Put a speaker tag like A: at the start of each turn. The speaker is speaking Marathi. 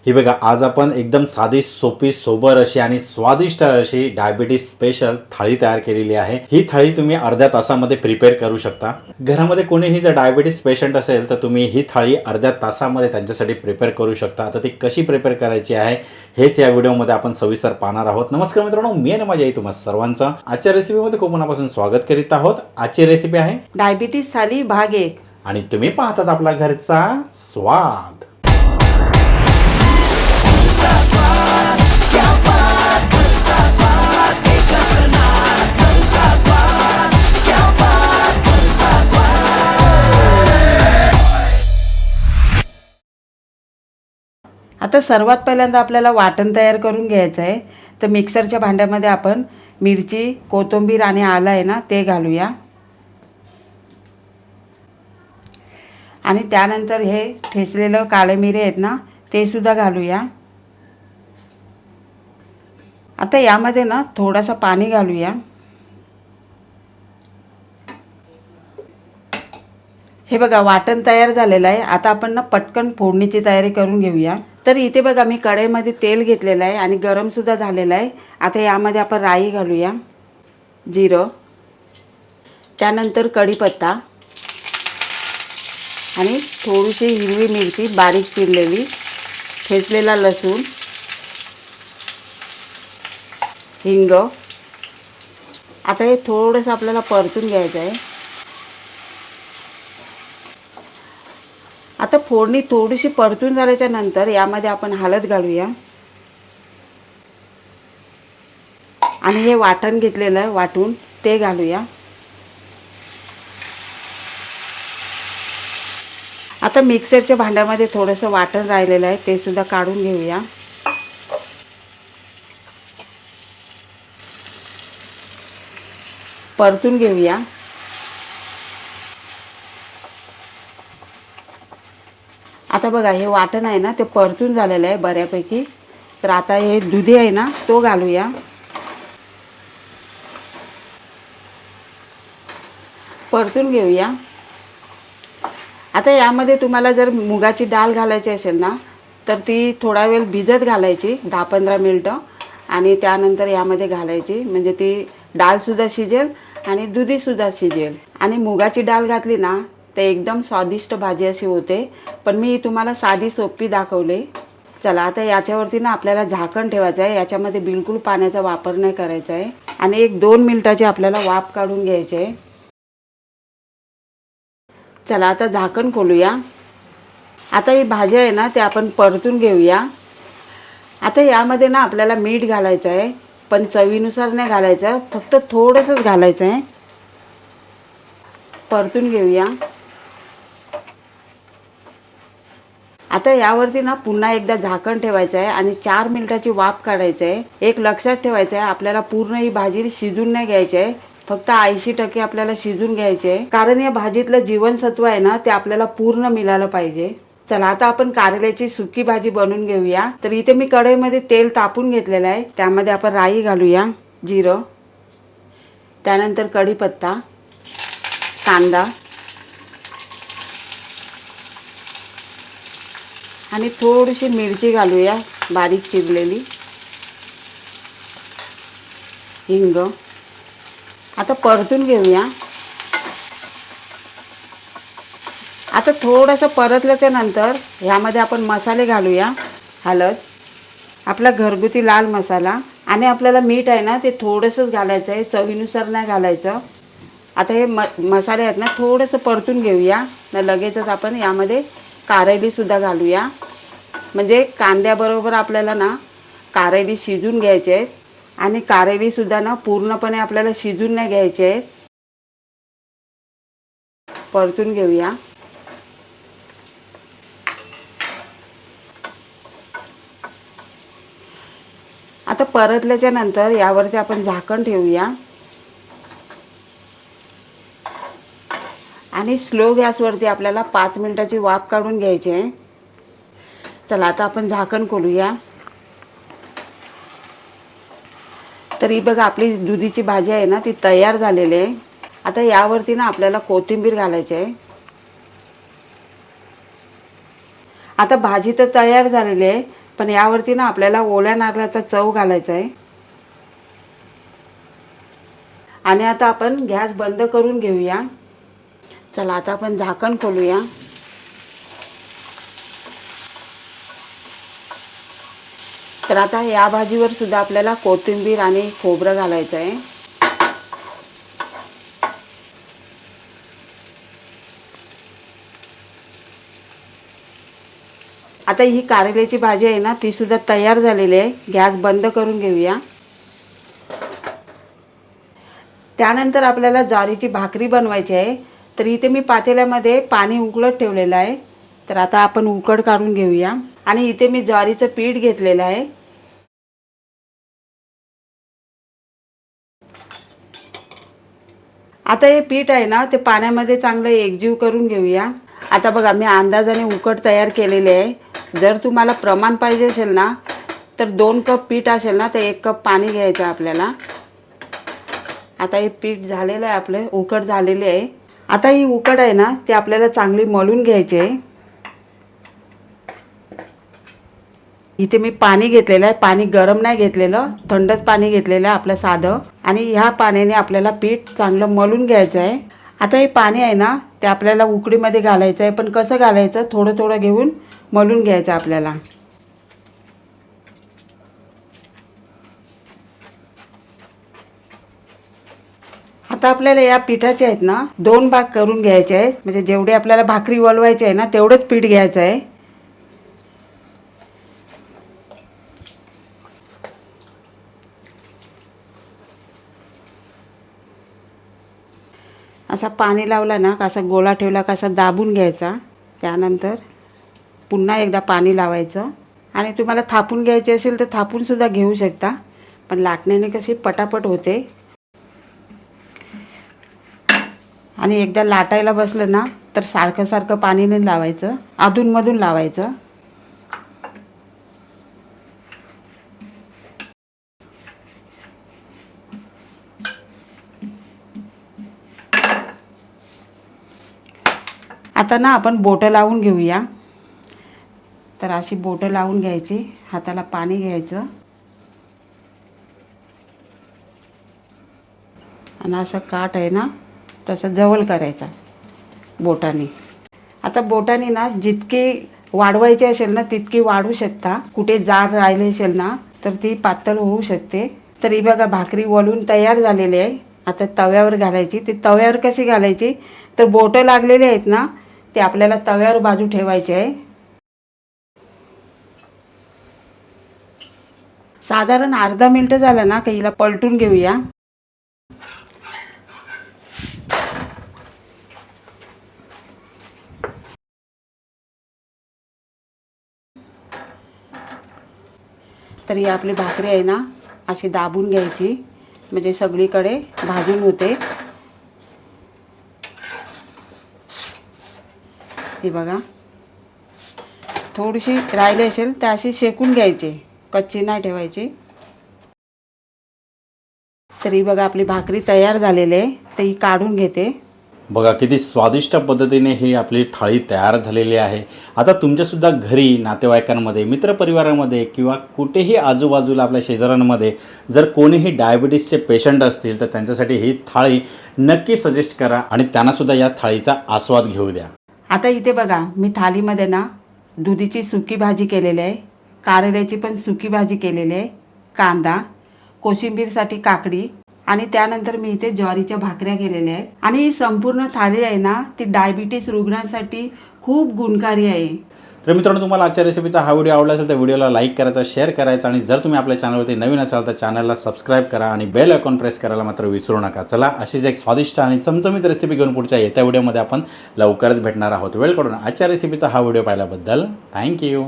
A: ही बघा, आज आपण एकदम साधी, सोपी, सोबर अशी आणि स्वादिष्ट अशी डायबिटीज स्पेशल थाळी तयार केलेली आहे। ही थाळी तुम्ही अर्ध्या तासामध्ये प्रिपेअर करू शकता। घरामध्ये कोणीही जर डायबिटीज पेशंट असेल तर तुम्ही ही थाळी अर्ध्या तासामध्ये त्यांच्यासाठी प्रिपेअर करू शकता। आता ती कशी प्रिपेअर करायची आहे हेच या व्हिडिओमध्ये आपण सविस्तर पाहणार आहोत। नमस्कार मित्रांनो, मी आणि माझ्या तुम्हा सर्वांचं आजच्या रेसिपीमध्ये खूप मनापासून स्वागत करीत आहोत। आजची रेसिपी आहे
B: डायबिटीज थाली भाग 1
A: आणि तुम्ही पाहतात आपला घरचा स्वाद।
B: आता सर्वात पहिल्यांदा आपल्याला वाटण तयार करून घ्यायचं आहे। तर मिक्सरच्या भांड्यामध्ये आपण मिरची, कोथिंबीर आणि आलं आहे ना ते घालूया आणि त्यानंतर हे ठेचलेलं काळे मिरे आहेत ना ते सुद्धा घालूया। आता यामध्ये ना थोडासा पाणी घालूया। हे बघा, वाटण तयार झालेलं आहे। आता आपण ना पटकन फोडणीची तयारी करून घेऊया। तर इथे बघा, मी कढईमध्ये तेल घेतलेलं आहे आणि गरम सुद्धा झालेलं आहे। आता यामध्ये आपण राई घालूया, जिरं, त्यानंतर कढीपत्ता आणि थोडीशी हिरवी मिरची बारीक चिरलेली, ठेचलेला लसूण, हिंग। आता हे थोडंसं आपल्याला परतून घ्यायचं आहे। आता फोडणी थोडीशी परतून झाल्याच्या नंतर यामध्ये आपण हळद घालूया आणि हे वाटण घेतलेलं आहे वाटून ते घालूया। आता मिक्सरच्या भांड्यामध्ये थोडंसं वाटण राहिलेलं आहे ते सुद्धा काढून घेऊया। परतून घेऊया। आता बघा, हे वाटण आहे ना ते परतून झालेलं आहे बऱ्यापैकी। तर आता हे दुधी आहे ना तो घालूया। परतून घेऊया। आता यामध्ये तुम्हाला जर मुगाची डाळ घालायची असेल ना तर ती थोडा वेळ भिजत घालायची, 10-15 मिनिटं, आणि त्यानंतर यामध्ये घालायची, म्हणजे ती डाळसुद्धा शिजेल आणि दुधीसुद्धा शिजेल। आणि मुगाची डाळ घातली ना ते एकदम स्वादिष्ट भाजी अशी होते। पण मी तुम्हाला साधी सोपी दाखवले। चला, आता याच्यावरती ना आपल्याला झाकण ठेवायचं आहे। याच्यामध्ये बिलकुल पाण्याचा वापर नाही करायचा आहे आणि 1-2 मिनिटाची आपल्याला वाफ काढून घ्यायची आहे। चला, आता झाकण खोलूया। आता ही भाजी आहे ना ते आपण परतून घेऊया। आता यामध्ये ना आपल्याला मीठ घालायचं आहे, पण चवीनुसार नाही घालायचं, फक्त थोडंसंच घालायचं आहे। परतून घेऊया। आता यावरती ना पुन्हा एकदा झाकण ठेवायचं आहे आणि 4 मिनिटाची वाफ काढायची आहे। एक लक्षात ठेवायचं आहे, आपल्याला पूर्ण ही भाजी शिजून नाही घ्यायची आहे, फक्त 80% आपल्याला शिजून घ्यायचे आहे, कारण या भाजीतलं जीवनसत्व आहे ना ते आपल्याला पूर्ण मिळालं पाहिजे। चला, आता आपण कारल्याची सुकी भाजी बनवून घेऊया। तर इथे मी कढईमध्ये तेल तापून घेतलेलं आहे, त्यामध्ये आपण राई घालूया, जिरं, त्यानंतर कढीपत्ता, कांदा आणि थोडीशी मिरची घालूया बारीक चिरलेली, हिंग। आता परतून घेऊया। आता थोडंसं परतल्याच्या नंतर ह्यामध्ये आपण मसाले घालूया, हळद, आपला घरगुती लाल मसाला, आणि आपल्याला मीठ आहे ना ते थोडंसंच घालायचं आहे, चवीनुसार नाही घालायचं। आता हे मसाले आहेत ना थोडंसं परतून घेऊया ना लगेचच आपण यामध्ये कारेलीसुद्धा घालूया, म्हणजे कांद्याबरोबर आपल्याला ना कारेली शिजून घ्यायचे आहेत आणि कारेलीसुद्धा ना पूर्णपणे आपल्याला शिजून नाही घ्यायचे आहेत। परतून घेऊया। आता परतल्याच्या नंतर यावरती आपण झाकण ठेवूया आणि स्लो गॅसवरती आपल्याला 5 मिनिटाची वाफ काढून घ्यायची आहे। चला, आता आपण झाकण खोलूया। तर ही बघा, आपली दुधीची भाजी आहे ना ती तयार झालेली आहे। आता यावरती ना आपल्याला कोथिंबीर घालायची आहे। आता भाजी तर तयार झालेली आहे, पण यावरती ना आपल्याला ओल्या नारळाचा चव घालायचा आहे. आणि आता आपण गॅस बंद करून घेऊया. चला आता आपण झाकण खोलूया. तर आता या भाजीवर सुद्धा आपल्याला कोथिंबीर आणि खोबरं घालायचं आहे. आता ही कारल्याची भाजी आहे ना ती सुद्धा तयार झालेली आहे. गॅस बंद करून घेऊया. त्यानंतर आपल्याला ज्वारीची भाकरी बनवायची आहे. तर इथे मी पातेल्यामध्ये पाणी उकळत ठेवलेलं आहे. तर आता आपण उकड काढून घेऊया. आणि इथे मी ज्वारीचं पीठ घेतलेलं आहे. आता हे पीठ आहे ना ते पाण्यामध्ये चांगलं एकजीव करून घेऊया. आता बघा मी अंदाजाने उकड तयार केलेले आहे. जर तुम्हाला प्रमाण पाहिजे असेल ना तर 2 कप पीठ असेल ना तर 1 कप पाणी घ्यायचं आपल्याला. आता हे पीठ झालेलं आहे, आपलं उकड झालेली आहे. आता ही उकड आहे ना ती आपल्याला चांगली मळून घ्यायची आहे. इथे मी पाणी घेतलेलं आहे. पाणी गरम नाही घेतलेलं, थंडच पाणी घेतलेलं आहे आपलं साधं. आणि ह्या पाण्याने आपल्याला पीठ चांगलं मळून घ्यायचं आहे. आता हे पाणी आहे ना ते आपल्याला उकडीमध्ये घालायचं आहे. पण कसं घालायचं, थोडं थोडं घेऊन मळून घ्यायचं आपल्याला. आता आपल्याला या पिठाचे आहेत ना 2 भाग करून घ्यायचे आहेत. म्हणजे जेवढे आपल्याला भाकरी वळवायची आहे ना तेवढंच पीठ घ्यायचं आहे. असा पाणी लावला ना कसा गोळा ठेवला कसा दाबून घ्यायचा. त्यानंतर पुन्हा एकदा पाणी लावायचं. आणि तुम्हाला थापून घ्यायचे असेल तर थापून सुद्धा घेऊ शकता. पण लाटण्याने कशी पटापट होते. आणि एकदा लाटायला बसलं ना तर सारखं सारखं पाणी नाही लावायचं, अधूनमधून लावायचं. आता ना आपण बोटं लावून घेऊया. तर अशी बोटं लावून घ्यायची. हाताला पाणी घ्यायचं आणि असं काठ आहे ना तसं जवळ करायचा बोटाने. आता बोटाने ना जितकी वाढवायची असेल ना तितकी वाढू शकता. कुठे जाड राहिले असेल ना तर ती पातळ होऊ शकते. तर ही बघा भाकरी वळून तयार झालेली आहे. आता तव्यावर घालायची. ती तव्यावर कशी घालायची तर बोटं लागलेले आहेत ना ते आपल्याला तव्यावर बाजू ठेवायचे आहे. साधारण अर्धा मिनिट झालं ना की हिला पलटून घेऊया. तर ही आपली भाकरी आहे ना अशी दाबून घ्यायची म्हणजे सगळीकडे भाजून होते. ही बघा थोडीशी राहिली असेल तर अशी शेकून घ्यायची, कच्ची नाही ठेवायची. तर ही बघा आपली भाकरी तयार झालेली आहे. तर ही काढून घेते.
A: बघा किती स्वादिष्ट पद्धतीने ही आपली थाळी तयार झालेली आहे. आता तुमच्यासुद्धा घरी, नातेवाईकांमध्ये, मित्रपरिवारामध्ये किंवा कुठेही आजूबाजूला आपल्या शेजाऱ्यांमध्ये जर कोणीही डायबिटीसचे पेशंट असतील तर त्यांच्यासाठी ही थाळी नक्की सजेस्ट करा आणि त्यांनासुद्धा या थाळीचा आस्वाद घेऊ द्या.
B: आता इथे बघा मी थालीमध्ये ना दुधीची सुकी भाजी केलेली आहे, कारल्याची पण सुकी भाजी केलेली आहे, कांदा, कोशिंबीरसाठी काकडी आणि त्यानंतर मी इथे ज्वारीच्या भाकऱ्या केलेल्या आहेत. आणि ही संपूर्ण थाली आहे ना ती डायबिटीस रुग्णांसाठी खूप गुणकारी आहे.
A: तर मित्रांनो तुम्हाला आजच्या रेसिपीचा हा व्हिडिओ आवडला असेल तर व्हिडिओला लाईक करायचा, शेअर करायचा आणि जर तुम्ही आपल्या चॅनलवरती नवीन असाल तर चॅनलला सबस्क्राईब करा आणि बेल आयकॉन प्रेस करायला मात्र विसरू नका. चला अशीच एक स्वादिष्ट आणि चमचमीत रेसिपी घेऊन पुढच्या येत्या व्हिडिओमध्ये आपण लवकरच भेटणार आहोत. वेळ काढून आजच्या रेसिपीचा हा व्हिडिओ पाहिल्याबद्दल थँक्यू.